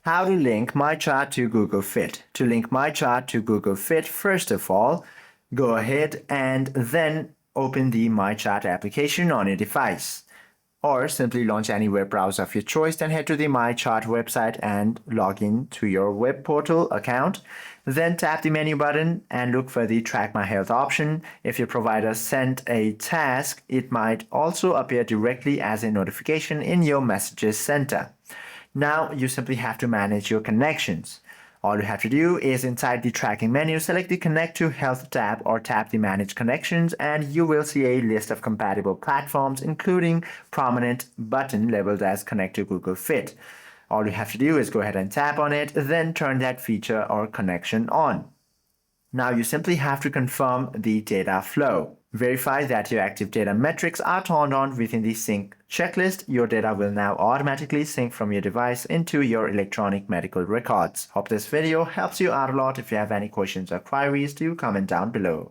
How to link MyChart to Google Fit. To link MyChart to Google Fit, first of all, go ahead and then open the MyChart application on your device. Or simply launch any web browser of your choice, then head to the MyChart website and log in to your web portal account. Then tap the menu button and look for the Track My Health option. If your provider sent a task, it might also appear directly as a notification in your messages center. Now you simply have to manage your connections. All you have to do is inside the tracking menu, select the Connect to Health tab or tap the Manage Connections, and you will see a list of compatible platforms, including prominent button labeled as Connect to Google Fit. All you have to do is go ahead and tap on it, then turn that feature or connection on. Now you simply have to confirm the data flow. Verify that your active data metrics are turned on within the sync checklist. Your data will now automatically sync from your device into your electronic medical records. Hope this video helps you out a lot. If you have any questions or queries, do comment down below.